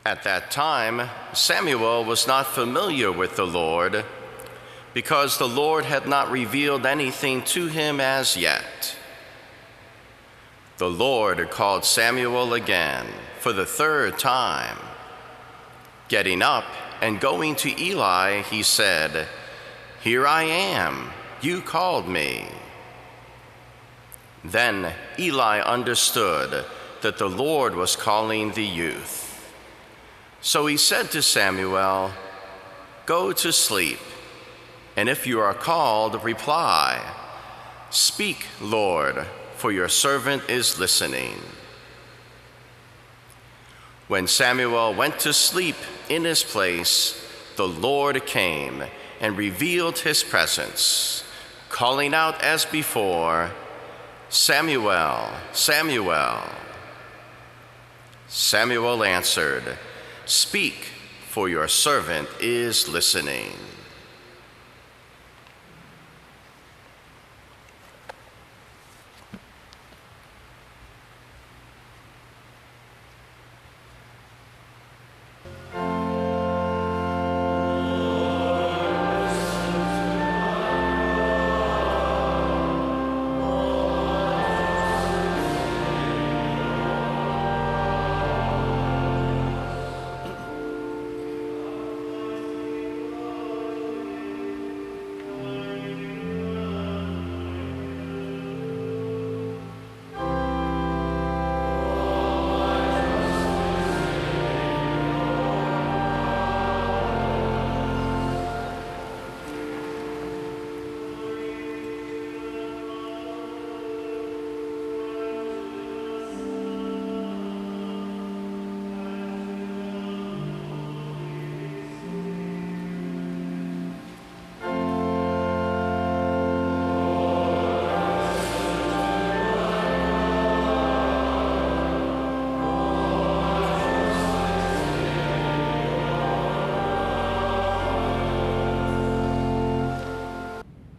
At that time, Samuel was not familiar with the Lord, because the Lord had not revealed anything to him as yet. The Lord called Samuel again for the third time. Getting up and going to Eli, he said, "Here I am, you called me." Then Eli understood that the Lord was calling the youth. So he said to Samuel, "Go to sleep, and if you are called, reply, 'Speak, Lord, for your servant is listening.'" When Samuel went to sleep in his place, the Lord came and revealed his presence, calling out as before, "Samuel, Samuel." Samuel answered, "Speak, for your servant is listening."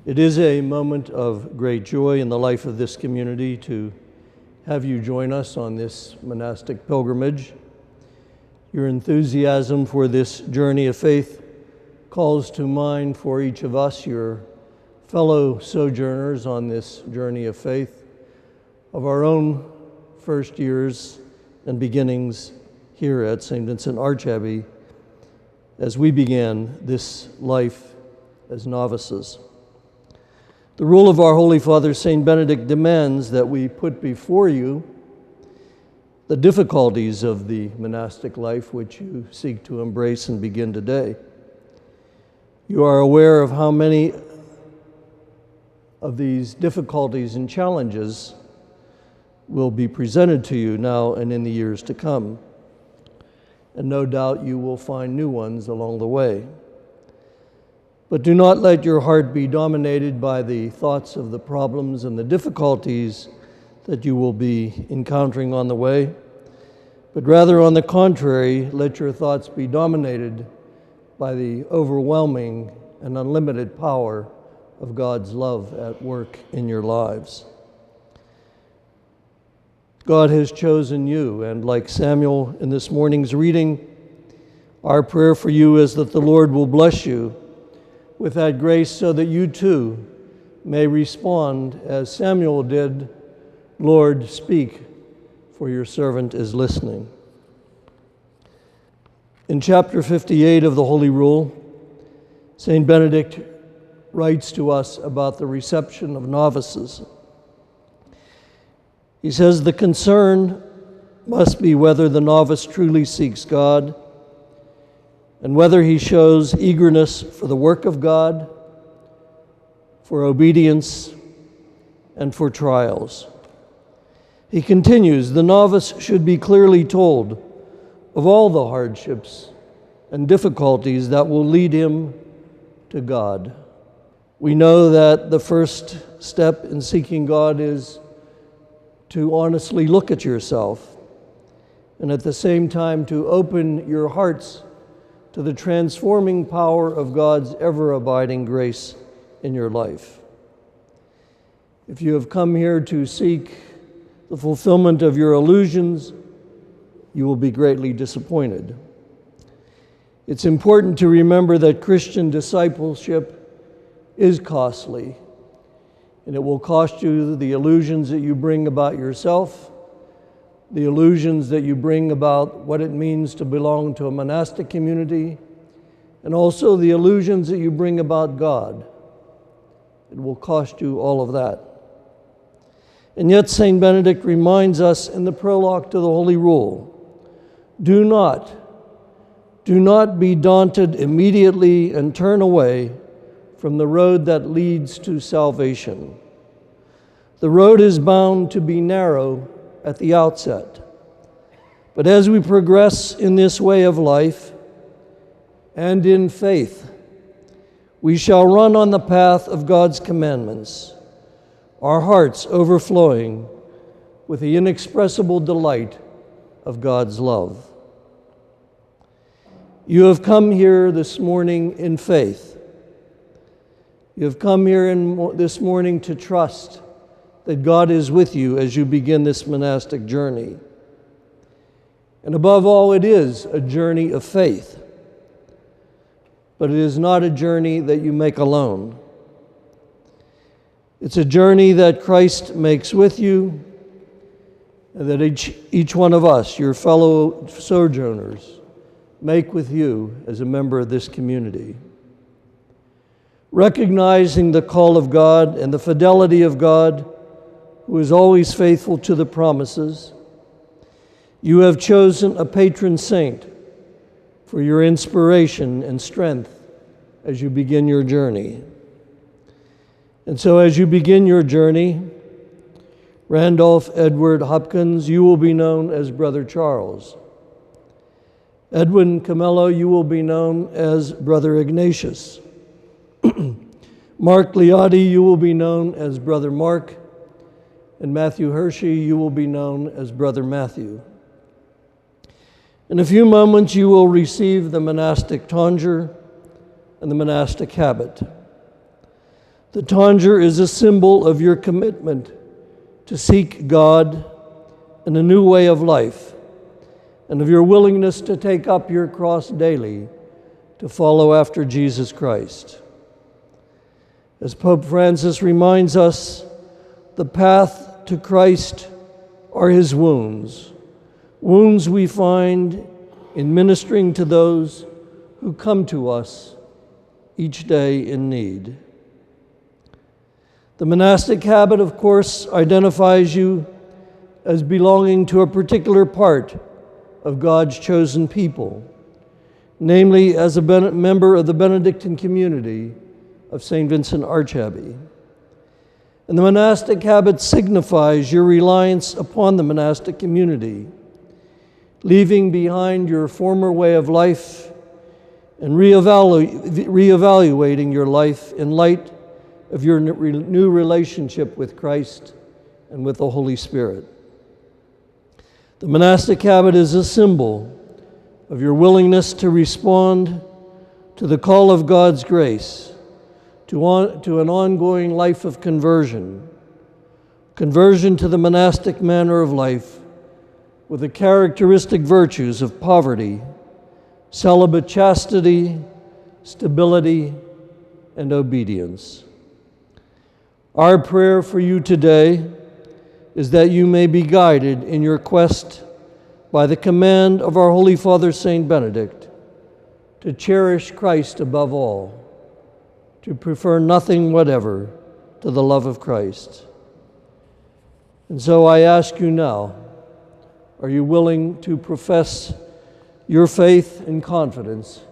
It is a moment of great joy in the life of this community to have you join us on this monastic pilgrimage. Your enthusiasm for this journey of faith calls to mind for each of us, your fellow sojourners on this journey of faith, of our own first years and beginnings here at Saint Vincent Archabbey as we began this life as novices. The rule of our Holy Father, Saint Benedict, demands that we put before you the difficulties of the monastic life which you seek to embrace and begin today. You are aware of how many of these difficulties and challenges will be presented to you now and in the years to come. And no doubt you will find new ones along the way. But do not let your heart be dominated by the thoughts of the problems and the difficulties that you will be encountering on the way, but rather, on the contrary, let your thoughts be dominated by the overwhelming and unlimited power of God's love at work in your lives. God has chosen you, and like Samuel in this morning's reading, our prayer for you is that the Lord will bless you with that grace so that you too may respond as Samuel did, "Lord, speak, for your servant is listening." In chapter 58 of the Holy Rule, Saint Benedict writes to us about the reception of novices. He says, "The concern must be whether the novice truly seeks God, and whether he shows eagerness for the work of God, for obedience, and for trials." He continues, "The novice should be clearly told of all the hardships and difficulties that will lead him to God." We know that the first step in seeking God is to honestly look at yourself, and at the same time to open your hearts to the transforming power of God's ever-abiding grace in your life. If you have come here to seek the fulfillment of your illusions, you will be greatly disappointed. It's important to remember that Christian discipleship is costly, and it will cost you the illusions that you bring about yourself, the illusions that you bring about what it means to belong to a monastic community, and also the illusions that you bring about God. It will cost you all of that. And yet St. Benedict reminds us in the prologue to the Holy Rule, do not be daunted immediately and turn away from the road that leads to salvation. The road is bound to be narrow at the outset. But as we progress in this way of life and in faith, we shall run on the path of God's commandments, our hearts overflowing with the inexpressible delight of God's love. You have come here this morning in faith. You have come here this morning to trust that God is with you as you begin this monastic journey. And above all, it is a journey of faith. But it is not a journey that you make alone. It's a journey that Christ makes with you, and that each one of us, your fellow sojourners, make with you as a member of this community. Recognizing the call of God and the fidelity of God, who is always faithful to the promises, you have chosen a patron saint for your inspiration and strength as you begin your journey. And so as you begin your journey, Randolph Edward Hopkins, you will be known as Brother Charles. Edwin Camello, you will be known as Brother Ignatius. Mark Liotti, you will be known as Brother Mark. And Matthew Hershey, you will be known as Brother Matthew. In a few moments, you will receive the monastic tonsure and the monastic habit. The tonsure is a symbol of your commitment to seek God and a new way of life, and of your willingness to take up your cross daily to follow after Jesus Christ. As Pope Francis reminds us, the path to Christ are his wounds, wounds we find in ministering to those who come to us each day in need. The monastic habit, of course, identifies you as belonging to a particular part of God's chosen people, namely as a member of the Benedictine community of Saint Vincent Archabbey. And the monastic habit signifies your reliance upon the monastic community, leaving behind your former way of life and reevaluating your life in light of your new relationship with Christ and with the Holy Spirit. The monastic habit is a symbol of your willingness to respond to the call of God's grace, to an ongoing life of conversion to the monastic manner of life with the characteristic virtues of poverty, celibate chastity, stability, and obedience. Our prayer for you today is that you may be guided in your quest by the command of our Holy Father Saint Benedict to cherish Christ above all, to prefer nothing whatever to the love of Christ. And so I ask you now, are you willing to profess your faith and confidence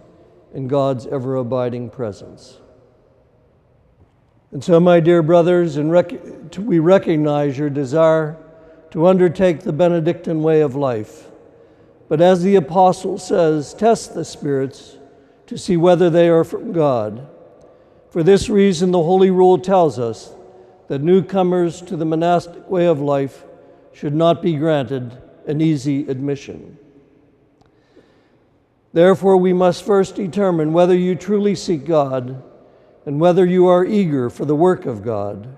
in God's ever-abiding presence? And so, my dear brothers, we recognize your desire to undertake the Benedictine way of life. But as the apostle says, test the spirits to see whether they are from God. For this reason, the Holy Rule tells us that newcomers to the monastic way of life should not be granted an easy admission. Therefore, we must first determine whether you truly seek God and whether you are eager for the work of God,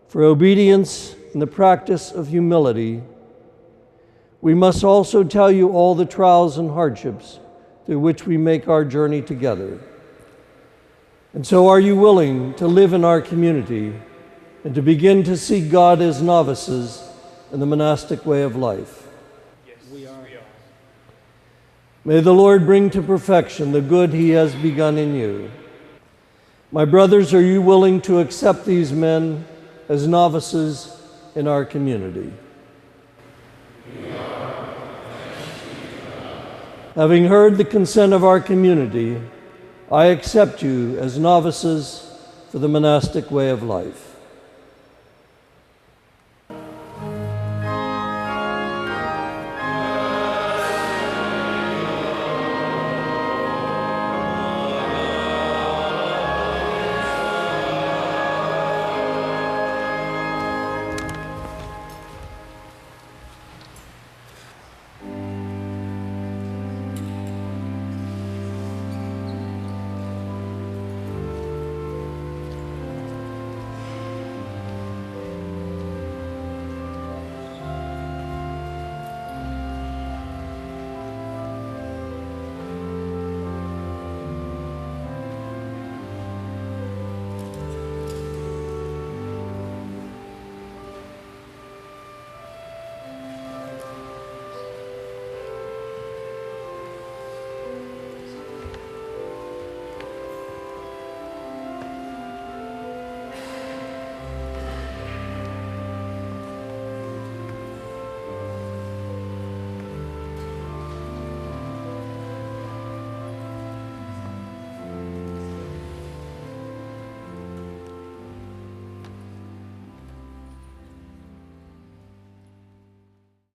for obedience and the practice of humility. We must also tell you all the trials and hardships through which we make our journey together. And so are you willing to live in our community and to begin to see God as novices in the monastic way of life? Yes, we are. May the Lord bring to perfection the good he has begun in you. My brothers, are you willing to accept these men as novices in our community? Having heard the consent of our community, I accept you as novices for the monastic way of life.